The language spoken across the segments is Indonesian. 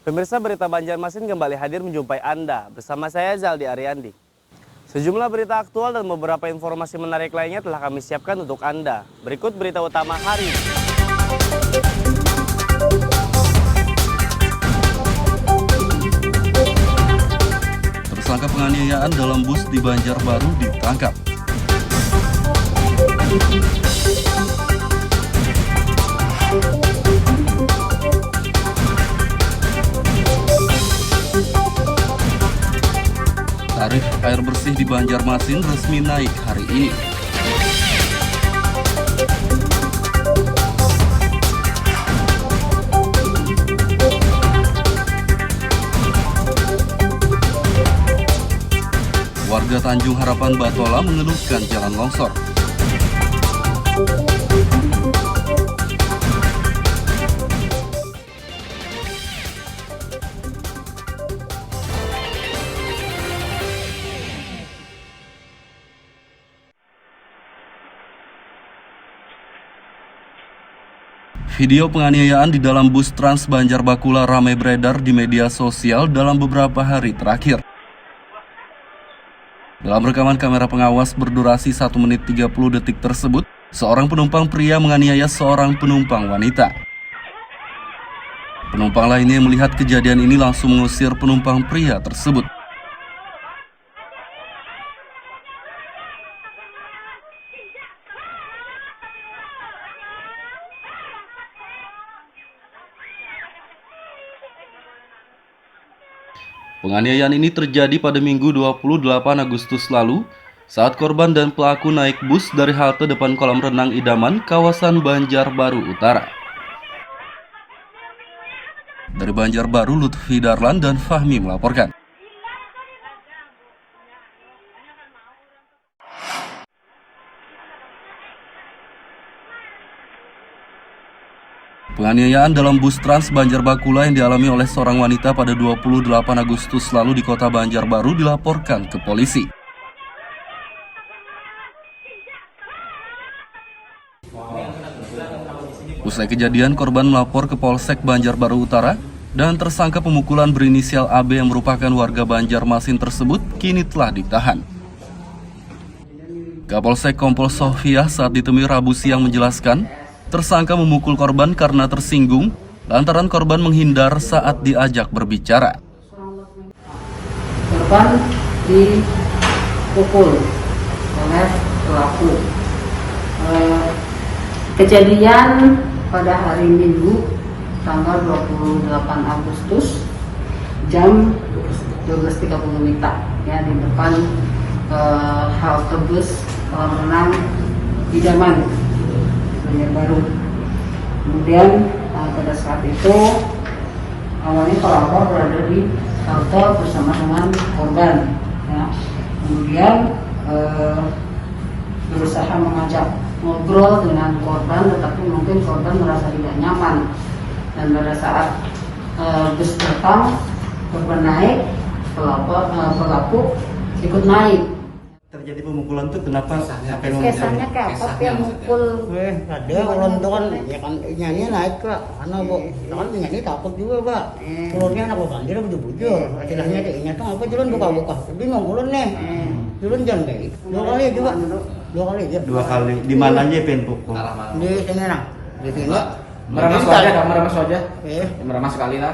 Pemirsa, berita Banjarmasin kembali hadir menjumpai Anda. Bersama saya Zaldi Ariandi. Sejumlah berita aktual dan beberapa informasi menarik lainnya telah kami siapkan untuk Anda. Berikut berita utama hari ini. Tersangka penganiayaan dalam bus di Banjarbaru ditangkap. Tarif air bersih di Banjarmasin resmi naik hari ini. Warga Tanjung Harapan Batola mengeluhkan jalan longsor. Video penganiayaan di dalam bus Trans Banjarbakula ramai beredar di media sosial dalam beberapa hari terakhir. Dalam rekaman kamera pengawas berdurasi 1 menit 30 detik tersebut, seorang penumpang pria menganiaya seorang penumpang wanita. Penumpang lainnya yang melihat kejadian ini langsung mengusir penumpang pria tersebut. Penganiayaan ini terjadi pada Minggu 28 Agustus lalu saat korban dan pelaku naik bus dari halte depan kolam renang Idaman, kawasan Banjarbaru Utara. Dari Banjarbaru, Lutfi Darlan dan Fahmi melaporkan. Penganiayaan dalam bus Trans Banjarbakula yang dialami oleh seorang wanita pada 28 Agustus lalu di kota Banjarbaru dilaporkan ke polisi. Usai kejadian, korban melapor ke Polsek Banjarbaru Utara dan tersangka pemukulan berinisial AB yang merupakan warga Banjarmasin tersebut kini telah ditahan. Kapolsek Kompol Sofia saat ditemui Rabu siang menjelaskan, tersangka memukul korban karena tersinggung lantaran korban menghindar saat diajak berbicara. Korban dipukul oleh pelaku. Kejadian pada hari Minggu tanggal 28 Agustus jam 12.30 WITA ya, di depan halte bus kolam renang Idaman Banjarbaru. Kemudian pada saat itu awalnya pelapor berada di halte bersama dengan korban. Ya. Kemudian berusaha mengajak ngobrol dengan korban, tetapi mungkin korban merasa tidak nyaman. Dan pada saat bus datang, korban naik, pelaku ikut naik. Terjadi pemukulan tuh kenapa? Kesannya kayak apa yang mukul? Ada ulun tuh kan, ya kan nyanyi naik kak, karena bu, kan nyanyi takut juga pak. Ulunnya anak banjir bujur-bujur, istilahnya dehnya tuh apa julun buka-buka, bingung ulun nih, julun jangan kayak dua kali juga, Dua kali, di mananya pengen pukul? Di sini nang, di sini. Meremas wajah, meremas sekali lah.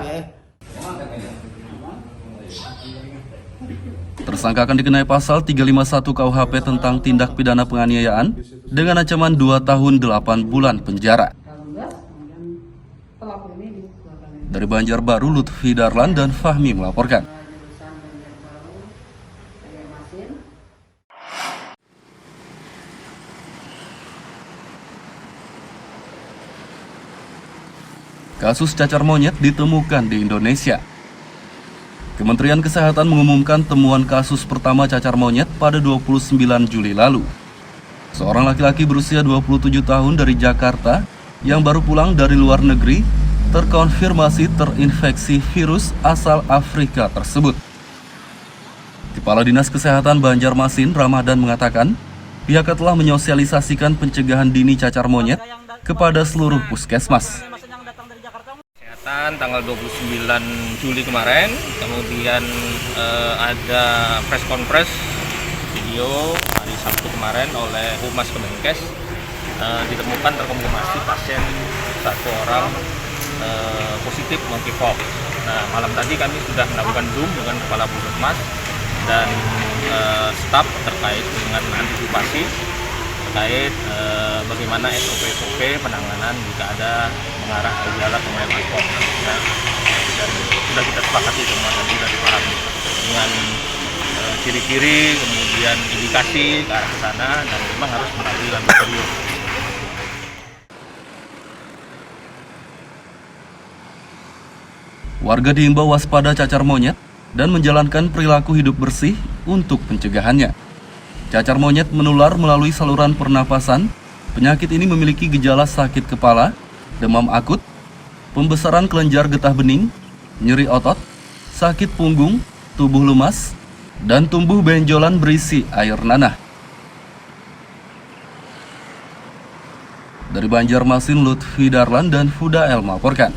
Tersangka akan dikenai pasal 351 KUHP tentang tindak pidana penganiayaan dengan ancaman 2 tahun 8 bulan penjara. Dari Banjarbaru, Lutfi Darlan dan Fahmi melaporkan. Kasus cacar monyet ditemukan di Indonesia. Kementerian Kesehatan mengumumkan temuan kasus pertama cacar monyet pada 29 Juli lalu. Seorang laki-laki berusia 27 tahun dari Jakarta yang baru pulang dari luar negeri terkonfirmasi terinfeksi virus asal Afrika tersebut. Kepala Dinas Kesehatan Banjarmasin, Ramadan, mengatakan pihaknya telah menyosialisasikan pencegahan dini cacar monyet kepada seluruh puskesmas. Kesehatan tanggal 29 Juli kemarin, kemudian ada press conference video hari Sabtu kemarin oleh Humas Kemenkes, ditemukan terkonfirmasi pasien 1 orang positif monkeypox. Nah, malam tadi kami sudah melakukan Zoom dengan Kepala Puskesmas dan staf terkait dengan antisipasi terkait bagaimana SOP penanganan jika ada mengarah ke gejala kemudian monkeypox. Nah, dan sudah kita sepakati semua dan sudah dipahami dengan ciri-ciri, kemudian indikasi ke arah ke sana, dan memang harus melalui laboratorium. Warga diimbau waspada cacar monyet dan menjalankan perilaku hidup bersih untuk pencegahannya. Cacar monyet menular melalui saluran pernapasan. Penyakit ini memiliki gejala sakit kepala, demam akut, pembesaran kelenjar getah bening, nyeri otot, sakit punggung, tubuh lemas, dan tumbuh benjolan berisi air nanah. Dari Banjarmasin, Lutfi Darlan dan Fudael melaporkan.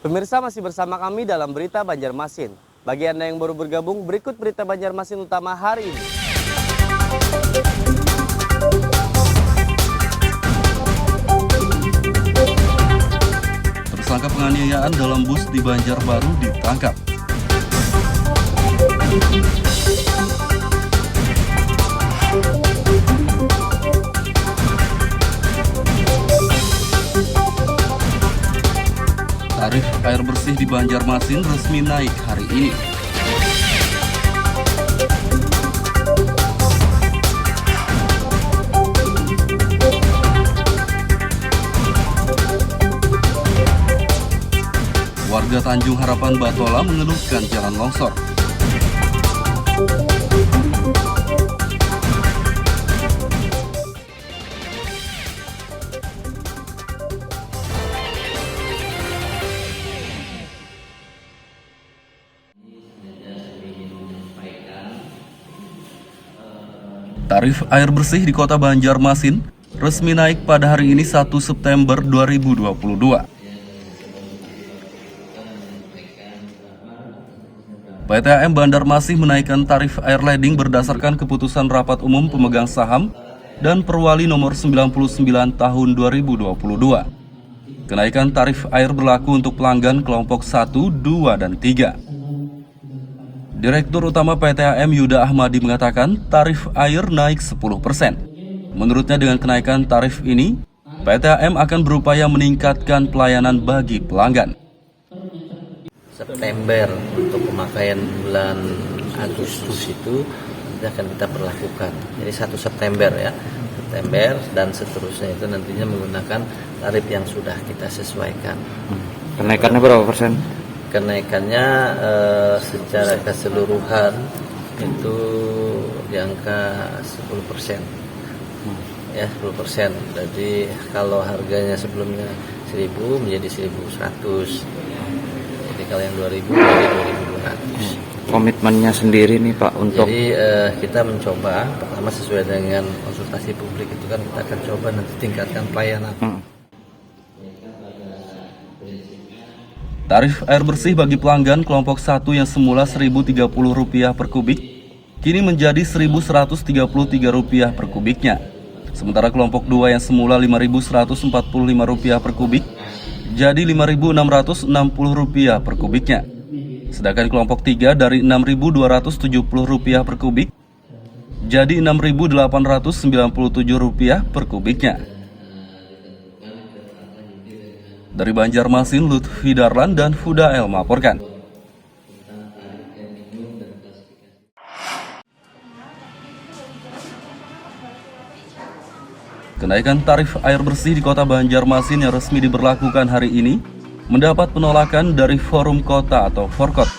Pemirsa, masih bersama kami dalam Berita Banjarmasin. Bagi Anda yang baru bergabung, berikut Berita Banjarmasin utama hari ini. Tersangka penganiayaan dalam bus di Banjarbaru ditangkap. Tarif air bersih di Banjarmasin resmi naik hari ini. Warga Tanjung Harapan Batola mengeluhkan jalan longsor. Tarif air bersih di Kota Banjarmasin resmi naik pada hari ini 1 September 2022. PTAM Banjarmasin menaikkan tarif air leding berdasarkan keputusan Rapat Umum Pemegang Saham dan Perwali nomor 99 tahun 2022. Kenaikan tarif air berlaku untuk pelanggan kelompok 1, 2, dan 3. Direktur Utama PTAM Yuda Ahmadi mengatakan tarif air naik 10%. Menurutnya dengan kenaikan tarif ini, PTAM akan berupaya meningkatkan pelayanan bagi pelanggan. September untuk pemakaian bulan Agustus itu nanti akan kita berlakukan. Jadi 1 September ya, September dan seterusnya itu nantinya menggunakan tarif yang sudah kita sesuaikan. Kenaikannya berapa persen? Kenaikannya secara keseluruhan itu di angka 10%. Ya, 10%. Jadi kalau harganya sebelumnya 1.000 menjadi 1.100. Jadi kalau yang 2.000 menjadi 2.200. Komitmennya sendiri nih Pak untuk. Jadi kita mencoba pertama sesuai dengan konsultasi publik itu kan kita akan coba nanti tingkatkan pelayanan. Tarif air bersih bagi pelanggan kelompok 1 yang semula Rp1.030 per kubik, kini menjadi Rp1.133 per kubiknya. Sementara kelompok 2 yang semula Rp5.145 per kubik, jadi Rp5.660 per kubiknya. Sedangkan kelompok 3 dari Rp6.270 per kubik, jadi Rp6.897 per kubiknya. Dari Banjarmasin, Lutfi Darlan dan Fudael melaporkan. Kenaikan tarif air bersih di Kota Banjarmasin yang resmi diberlakukan hari ini mendapat penolakan dari Forum Kota atau Forkot.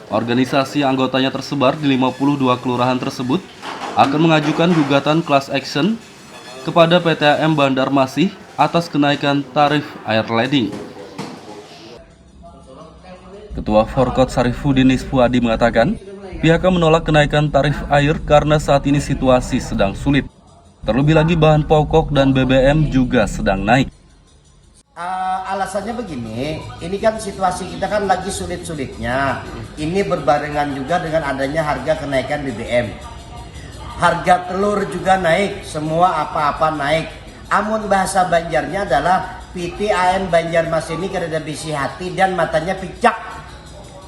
Organisasi anggotanya tersebar di 52 kelurahan tersebut akan mengajukan gugatan class action kepada PTAM Banjarmasin atas kenaikan tarif air ledeng. Ketua Forkot Sarifudin Isfuadi mengatakan, pihaknya menolak kenaikan tarif air karena saat ini situasi sedang sulit. Terlebih lagi bahan pokok dan BBM juga sedang naik. Alasannya begini, ini kan situasi kita kan lagi sulit-sulitnya. Ini berbarengan juga dengan adanya harga kenaikan BBM. Harga telur juga naik, semua apa-apa naik. Amun bahasa Banjarnya adalah PTAN Banjarmasin ini kereda bisi hati dan matanya picak.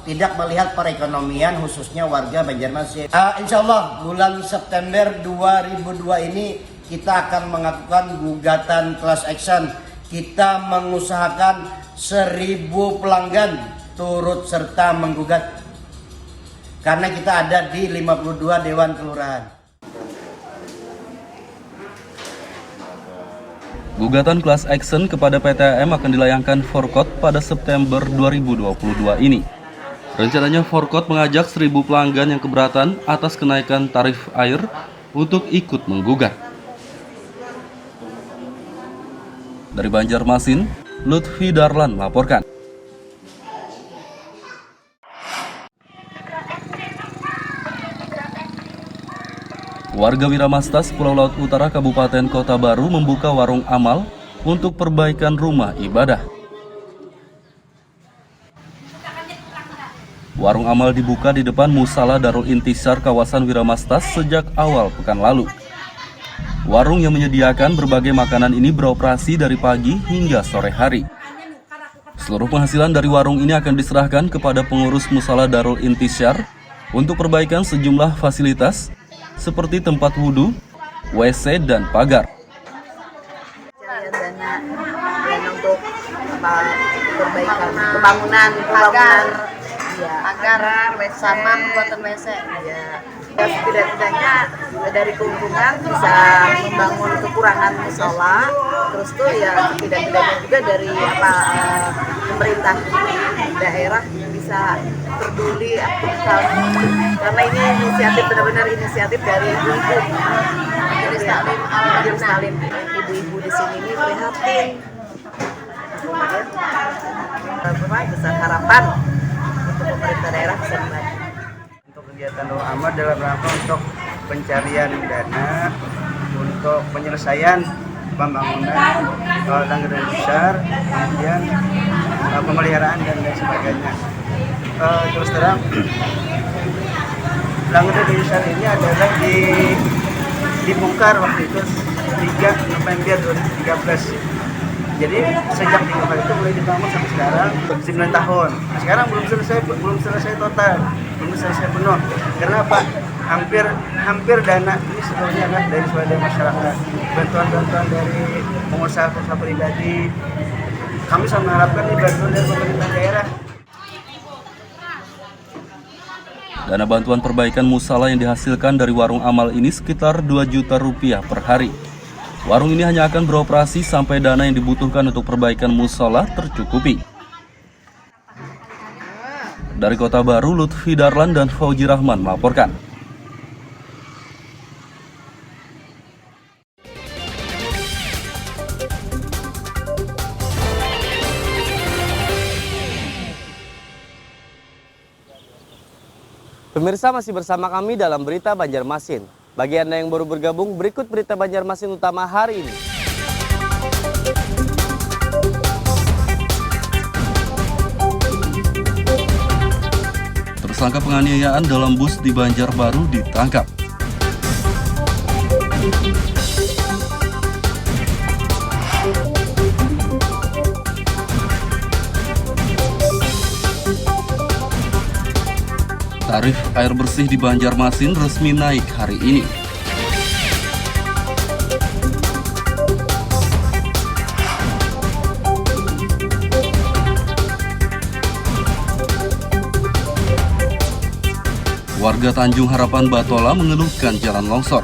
Tidak melihat perekonomian khususnya warga Banjarmasin. Insya Allah bulan September 2002 ini kita akan melakukan gugatan class action. Kita mengusahakan 1000 pelanggan turut serta menggugat. Karena kita ada di 52 Dewan Kelurahan. Gugatan class action kepada PTAM akan dilayangkan Forkot pada September 2022 ini. Rencananya Forkot mengajak 1000 pelanggan yang keberatan atas kenaikan tarif air untuk ikut menggugat. Dari Banjarmasin, Lutfi Darlan melaporkan. Warga Wiramastas, Pulau Laut Utara, Kabupaten Kota Baru membuka warung amal untuk perbaikan rumah ibadah. Warung amal dibuka di depan Musala Darul Intisar kawasan Wiramastas sejak awal pekan lalu. Warung yang menyediakan berbagai makanan ini beroperasi dari pagi hingga sore hari. Seluruh penghasilan dari warung ini akan diserahkan kepada pengurus Musala Darul Intisar untuk perbaikan sejumlah fasilitas seperti tempat wudhu, WC, dan pagar. Dana untuk perbaikan pembangunan agar sama buatan WC ya. Dan tidak-tidaknya dari keuntungan bisa membangun kekurangan musola, terus tuh ya tidak-tidaknya juga dari pemerintah daerah bisa peduli karena ini inisiatif benar-benar inisiatif dari ibu-ibu Majelis Taklim. Ibu-ibu di sini ini prihatin, kemudian besar harapan untuk pemerintah daerah bisa membantu. Untuk kegiatan doa amal dalam rangka untuk pencarian dana untuk penyelesaian pembangunan langgaran besar, kemudian pemeliharaan dan lain sebagainya. Terus terang, langgaran besar ini adalah dibongkar waktu itu 3 November 2013. Jadi sejak dibongkar itu mulai dibangun sampai sekarang 9 tahun. Nah, sekarang belum selesai total, belum selesai penuh. Karena apa? Hampir dana ini sebenarnya kan dari swadaya masyarakat, bantuan dari pengusaha pribadi. Kami sangat mengharapkan ini bantuan dari pemerintah daerah. Dana bantuan perbaikan musala yang dihasilkan dari warung amal ini sekitar 2 juta rupiah per hari. Warung ini hanya akan beroperasi sampai dana yang dibutuhkan untuk perbaikan musala tercukupi. Dari Kota Baru, Lutfi Darlan dan Fauji Rahman melaporkan. Pemirsa masih bersama kami dalam Berita Banjarmasin. Bagi Anda yang baru bergabung, berikut Berita Banjarmasin utama hari ini. Tersangka penganiayaan dalam bus di Banjarbaru ditangkap. Tarif air bersih di Banjarmasin resmi naik hari ini. Warga Tanjung Harapan Batola mengeluhkan jalan longsor.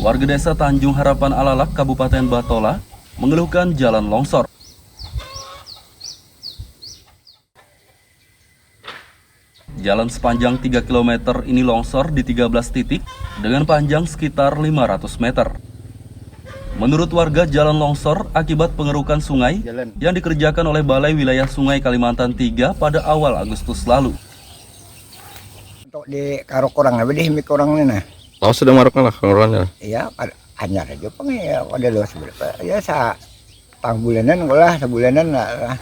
Warga desa Tanjung Harapan Alalak, Kabupaten Batola, mengeluhkan jalan longsor. Jalan sepanjang 3 km ini longsor di 13 titik dengan panjang sekitar 500 meter. Menurut warga, jalan longsor akibat pengerukan sungai yang dikerjakan oleh Balai Wilayah Sungai Kalimantan III pada awal Agustus lalu. Untuk di karo kurang lebih di kurang ini nah. Oh, sudah maruknya lah kurangnya. Iya, hanya aja pang ya pada luas berapa. Ya pang bulanan lah, sebulanan lah.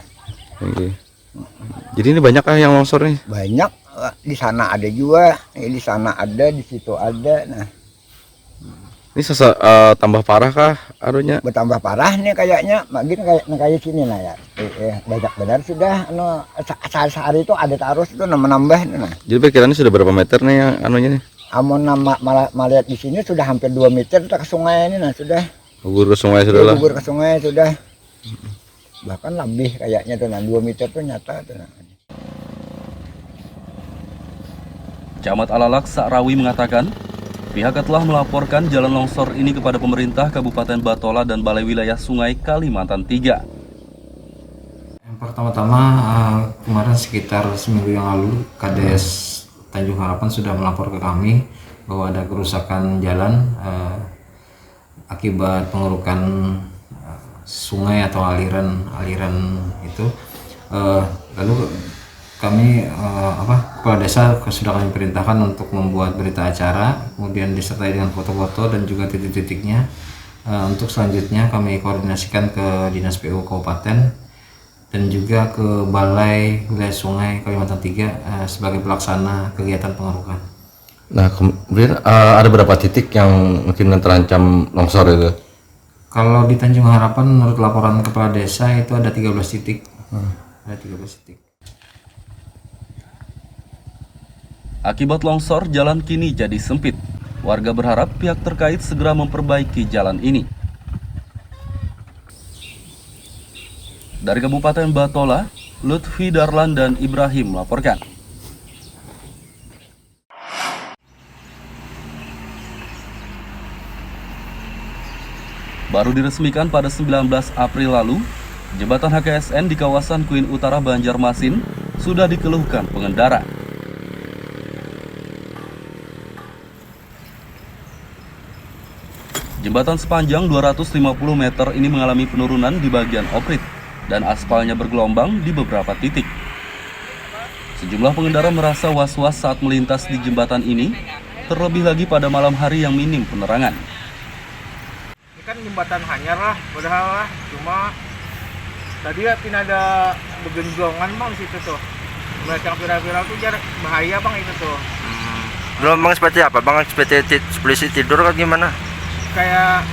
Okay. Jadi ini banyak yang longsor nih? Banyak, di sana ada juga, di sana ada, di situ ada. Nah, ini tambah parah kah arunya? Bertambah parah nih kayaknya, makin kayak sini nah ya. Banyak benar sudah, sehari itu ada terus itu nambah. Nah. Jadi perkiraannya sudah berapa meter nih yang anunya nih? Amun malah lihat di sini sudah hampir 2 meter ke sungai ini nah sudah. Gugur ke sungai sudah lah. Gugur ke sungai sudah. Bahkan lebih kayaknya tuh nah 2 meter tuh nyata tuh nah. Camat Alalak Sa'rawi mengatakan, pihaknya telah melaporkan jalan longsor ini kepada pemerintah Kabupaten Batola dan Balai Wilayah Sungai Kalimantan III. Yang pertama-tama kemarin sekitar seminggu yang lalu Kades Tanjung Harapan sudah melapor ke kami bahwa ada kerusakan jalan akibat pengerukan sungai atau aliran itu. Lalu kami kepala desa sudah kami perintahkan untuk membuat berita acara, kemudian disertai dengan foto-foto dan juga titik-titiknya. Untuk selanjutnya kami koordinasikan ke Dinas PU Kabupaten dan juga ke Balai Wilayah Sungai Kalimantan III sebagai pelaksana kegiatan pengerukan. Nah, kemudian ada berapa titik yang mungkin terancam longsor itu? Kalau di Tanjung Harapan menurut laporan kepala desa itu ada 13 titik. Ada 13 titik. Akibat longsor, jalan kini jadi sempit. Warga berharap pihak terkait segera memperbaiki jalan ini. Dari Kabupaten Batola, Lutfi Darlan dan Ibrahim melaporkan. Baru diresmikan pada 19 April lalu, jembatan HKSN di kawasan Kuin Utara Banjarmasin sudah dikeluhkan pengendara. Jembatan sepanjang 250 meter ini mengalami penurunan di bagian oprit dan aspalnya bergelombang di beberapa titik. Sejumlah pengendara merasa was-was saat melintas di jembatan ini, terlebih lagi pada malam hari yang minim penerangan. Ini kan jembatan hanyar lah, padahal lah, cuma tadi ya ada begenjongan bang di situ tuh. Mereka yang viral-viral tuh bahaya bang itu tuh. Gelombang seperti apa bang? Seperti tidur atau gimana? Kayak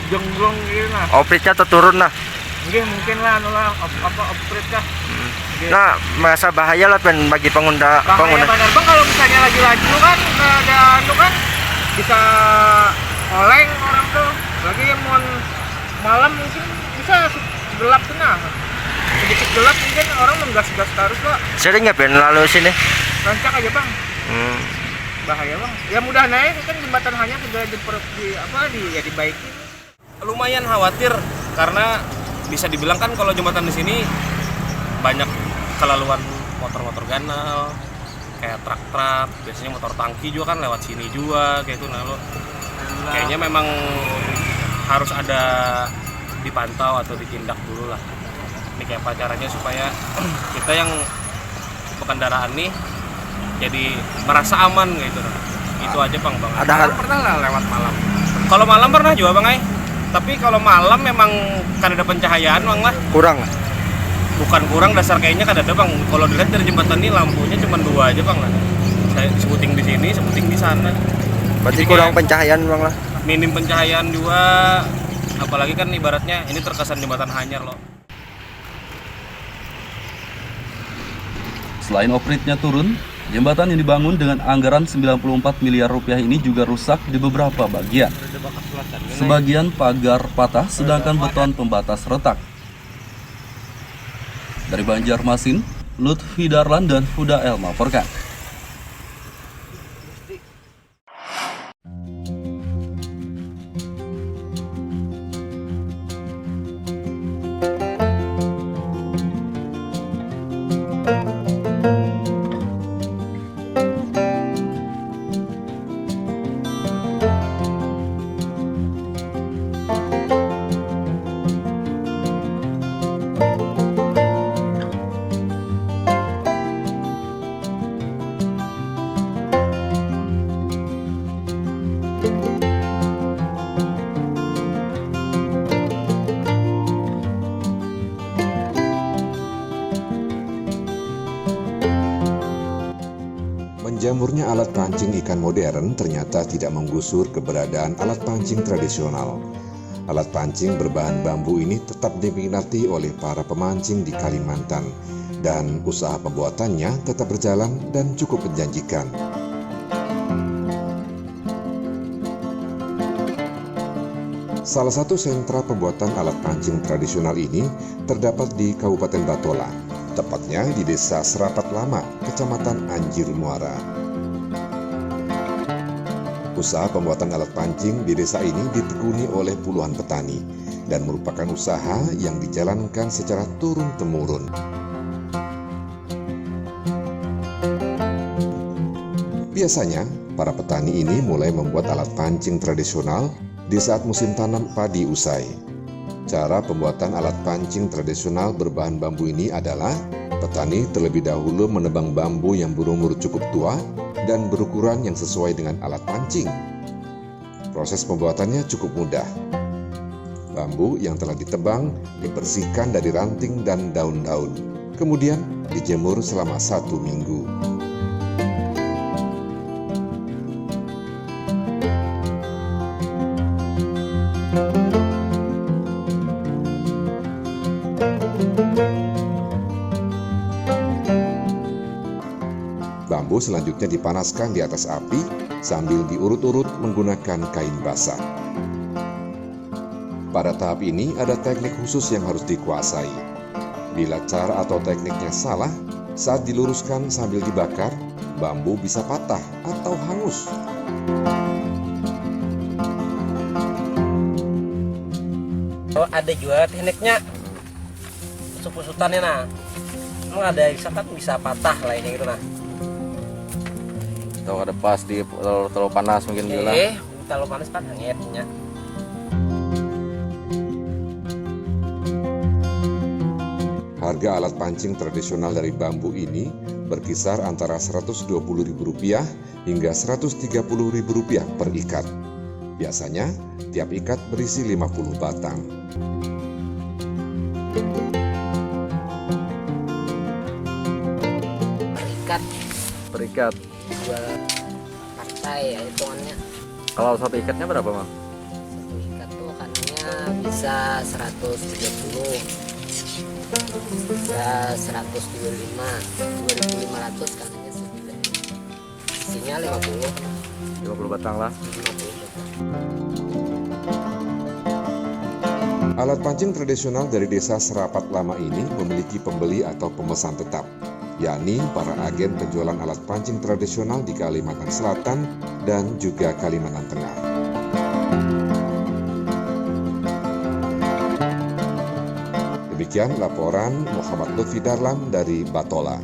jengglong gitu nah. Opritnya terturun nah. Mungkin lah oprit kah. Nah, merasa bahaya lah bagi pengguna. Bahaya benar bang, kalau misalnya lagi laju kan ada kan bisa oleng orang tuh. Lagi mau malam mungkin bisa gelap tuh nah. Sedikit gelap mungkin orang menggas-gas terus kok. Sering nggak ben lalu sini? Rancak aja bang. Bahaya bang. Ya mudah naik kan jembatan hanya sudah dibaiki. Lumayan khawatir karena bisa dibilang kan kalau jembatan di sini banyak kelaluan motor-motor ganal, kayak truk-truk, biasanya motor tangki juga kan lewat sini juga kayak itu. Nah lo kayaknya memang harus ada dipantau atau ditindak dulu lah. Ini kayak apa caranya supaya kita yang berkendaraan nih jadi merasa aman gitu. Itu aja bang. Pernah lah lewat malam. Kalau malam pernah juga bang tapi kalau malam memang kan ada pencahayaan bang lah. Kurang? Bukan kurang, dasar kayaknya kan ada bang. Kalau dilihat dari jembatan ini lampunya cuma 2 aja bang lah. Saya sebuting di sini, sebuting di sana. Berarti kurang pencahayaan bang lah. Minim pencahayaan juga. Apalagi kan ibaratnya ini terkesan jembatan hanyar loh. Selain opritnya turun, jembatan yang dibangun dengan anggaran 94 miliar rupiah ini juga rusak di beberapa bagian. Sebagian pagar patah, sedangkan beton pembatas retak. Dari Banjarmasin, Lutfi Darlan dan Fudael melaporkan. Menjamurnya alat pancing ikan modern ternyata tidak menggusur keberadaan alat pancing tradisional. Alat pancing berbahan bambu ini tetap diminati oleh para pemancing di Kalimantan, dan usaha pembuatannya tetap berjalan dan cukup menjanjikan. Salah satu sentra pembuatan alat pancing tradisional ini terdapat di Kabupaten Batola, tepatnya di Desa Serapat Lama, Kecamatan Anjir Muara. Usaha pembuatan alat pancing di desa ini ditekuni oleh puluhan petani dan merupakan usaha yang dijalankan secara turun-temurun. Biasanya, para petani ini mulai membuat alat pancing tradisional di saat musim tanam padi usai. Cara pembuatan alat pancing tradisional berbahan bambu ini adalah petani terlebih dahulu menebang bambu yang berumur cukup tua dan berukuran yang sesuai dengan alat pancing. Proses pembuatannya cukup mudah. Bambu yang telah ditebang dibersihkan dari ranting dan daun-daun, kemudian dijemur selama 1 minggu. Bambu selanjutnya dipanaskan di atas api sambil diurut-urut menggunakan kain basah. Pada tahap ini ada teknik khusus yang harus dikuasai. Bila cara atau tekniknya salah, saat diluruskan sambil dibakar, bambu bisa patah atau hangus. Oh, ada juga tekniknya usut-usutannya nah. Emang ada kan bisa patah lah ini gitu nah. Atau ada pas di terlalu panas mungkin bilang. Terlalu panas kan hangatnya. Harga alat pancing tradisional dari bambu ini berkisar antara Rp120.000 hingga Rp130.000 per ikat. Biasanya, tiap ikat berisi 50 batang. Per ikat. Jual partai ya hitungannya. Kalau satu ikatnya berapa, Bang? Satu ikat tuh katanya bisa 130, bisa 125, 2.500 katanya segede. Isinya 50 batang lah. 50 batang. Alat pancing tradisional dari desa Serapat Lama ini memiliki pembeli atau pemesan tetap, yakni para agen penjualan alat pancing tradisional di Kalimantan Selatan dan juga Kalimantan Tengah. Demikian laporan Muhammad Lutfi Darlan dari Batola.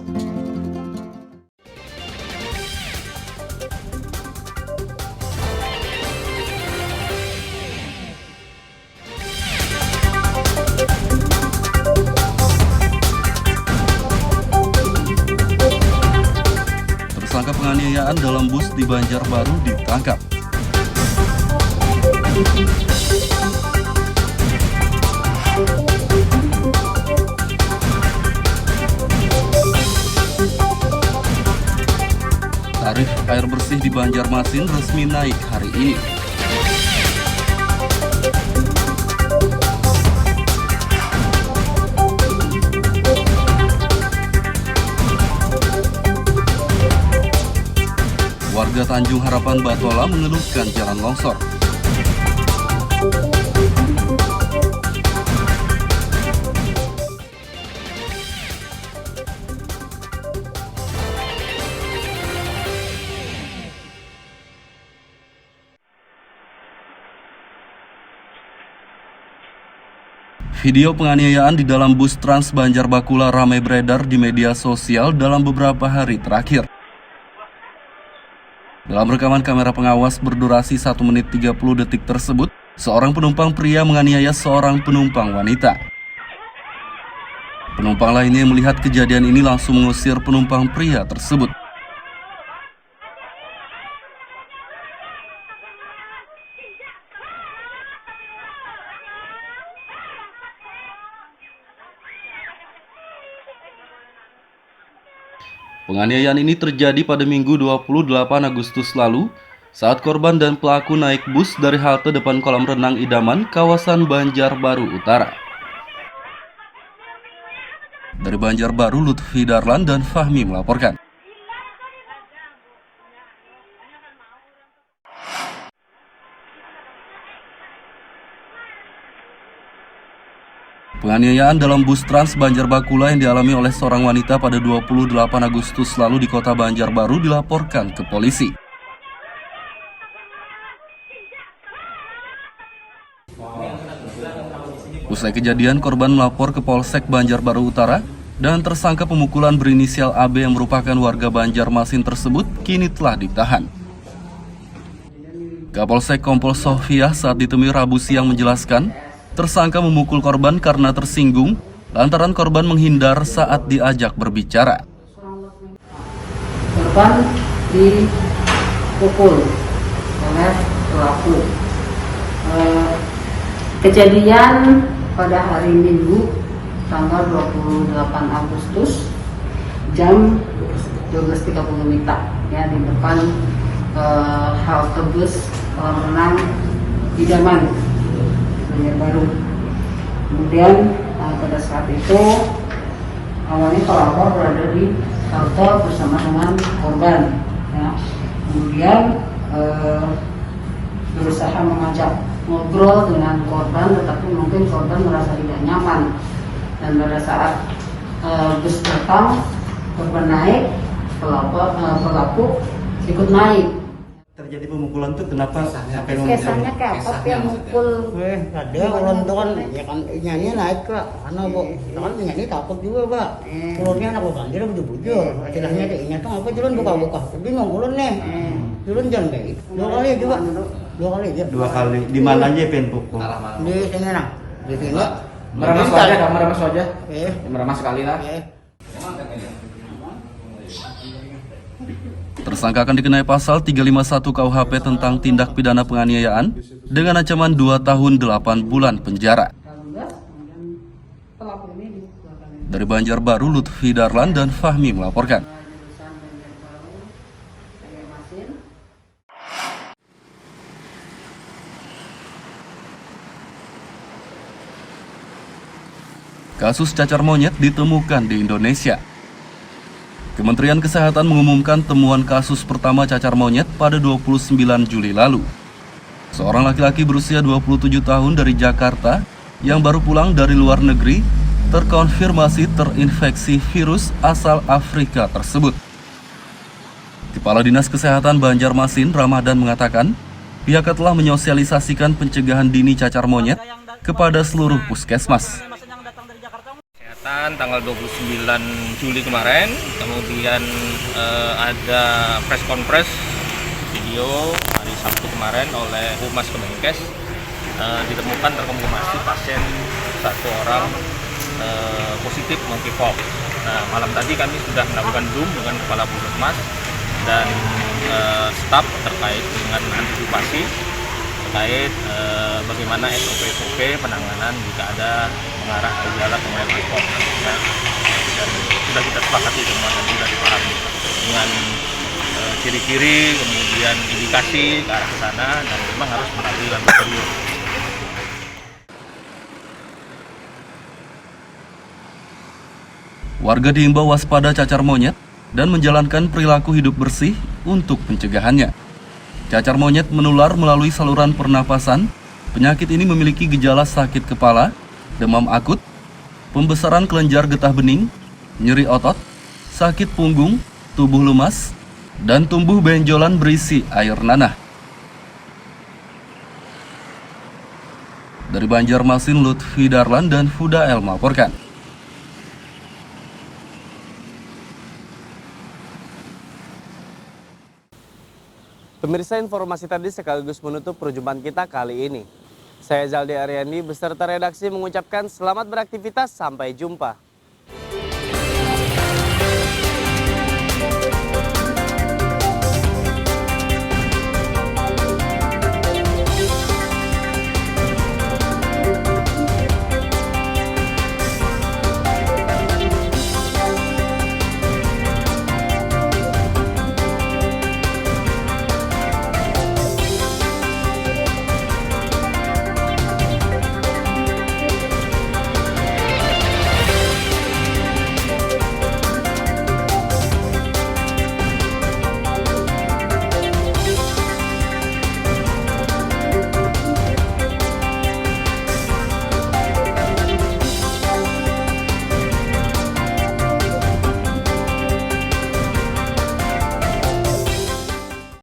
Tersangka penganiayaan dalam bus di Banjarbaru ditangkap. Tarif air bersih di Banjarmasin resmi naik hari ini. Warga Tanjung Harapan Batola mengeluhkan jalan longsor. Video penganiayaan di dalam bus Trans Banjarbakula ramai beredar di media sosial dalam beberapa hari terakhir. Dalam rekaman kamera pengawas berdurasi 1 menit 30 detik tersebut, seorang penumpang pria menganiaya seorang penumpang wanita. Penumpang lainnya yang melihat kejadian ini langsung mengusir penumpang pria tersebut. Penganiayaan ini terjadi pada Minggu 28 Agustus lalu saat korban dan pelaku naik bus dari halte depan kolam renang Idaman, kawasan Banjarbaru Utara. Dari Banjarbaru, Lutfi Darlan dan Fahmi melaporkan. Penganiayaan dalam bus Trans Banjarbakula yang dialami oleh seorang wanita pada 28 Agustus lalu di kota Banjarbaru dilaporkan ke polisi. Usai kejadian, korban melapor ke Polsek Banjarbaru Utara dan tersangka pemukulan berinisial AB yang merupakan warga Banjarmasin tersebut kini telah ditahan. Kapolsek Kompol Sofiah saat ditemui Rabu siang menjelaskan, tersangka memukul korban karena tersinggung lantaran korban menghindar saat diajak berbicara. Korban dipukul oleh pelaku. Kejadian pada hari Minggu tanggal 28 Agustus jam 12.30 ya di depan halte bus kolam renang Idaman Banjarbaru. Kemudian pada saat itu awalnya pelapor berada di halte bersama dengan korban. Ya. Kemudian berusaha mengajak ngobrol dengan korban, tetapi mungkin korban merasa tidak nyaman. Dan pada saat bus datang, korban naik, pelaku ikut naik. Terjadi pemukulan tuh kenapa? Kesannya kayak apa yang mukul? Ada orang itu kan ya kan nyanyi naik kak, karena bu, kan nyanyi takut juga pak. Ulunnya anak banjir bujur-bujur, istilahnya kayaknya tuh apa jalan buka-buka, bingung ulun nih, ulun jangan kayak gitu. Dua kali juga, Dua kali. Di mana aja pengen pukul? Di sini nah, di sini. Meremas wajah, kamu meremas wajah. Meremas sekali lah. Tersangka akan dikenai pasal 351 KUHP tentang tindak pidana penganiayaan dengan ancaman 2 tahun 8 bulan penjara. Dari Banjarbaru, Lutfi Darlan dan Fahmi melaporkan. Kasus cacar monyet ditemukan di Indonesia. Kementerian Kesehatan mengumumkan temuan kasus pertama cacar monyet pada 29 Juli lalu. Seorang laki-laki berusia 27 tahun dari Jakarta yang baru pulang dari luar negeri terkonfirmasi terinfeksi virus asal Afrika tersebut. Kepala Dinas Kesehatan Banjarmasin, Ramadan, mengatakan pihaknya telah menyosialisasikan pencegahan dini cacar monyet kepada seluruh puskesmas. Tanggal 29 Juli kemarin, kemudian ada press conference video hari Sabtu kemarin oleh Humas Kemenkes, ditemukan terkonfirmasi pasien satu orang positif monkeypox. Nah, malam tadi kami sudah melakukan Zoom dengan Kepala Puskesmas dan staf terkait dengan antisipasi terkait bagaimana SOP penanganan jika ada mengarah ke gejala monkeypox. Nah, dan sudah kita sepakati semua dan sudah dipahami dengan ciri-ciri, kemudian indikasi ke arah ke sana, dan memang harus melalui laboratorium. Warga diimbau waspada cacar monyet dan menjalankan perilaku hidup bersih untuk pencegahannya. Cacar monyet menular melalui saluran pernapasan. Penyakit ini memiliki gejala sakit kepala, demam akut, pembesaran kelenjar getah bening, nyeri otot, sakit punggung, tubuh lemas, dan tumbuh benjolan berisi air nanah. Dari Banjarmasin, Lutfi Darlan dan Fudael melaporkan. Pemirsa, informasi tadi sekaligus menutup perjumpaan kita kali ini. Saya Zaldi Ariandi beserta redaksi mengucapkan selamat beraktivitas, sampai jumpa.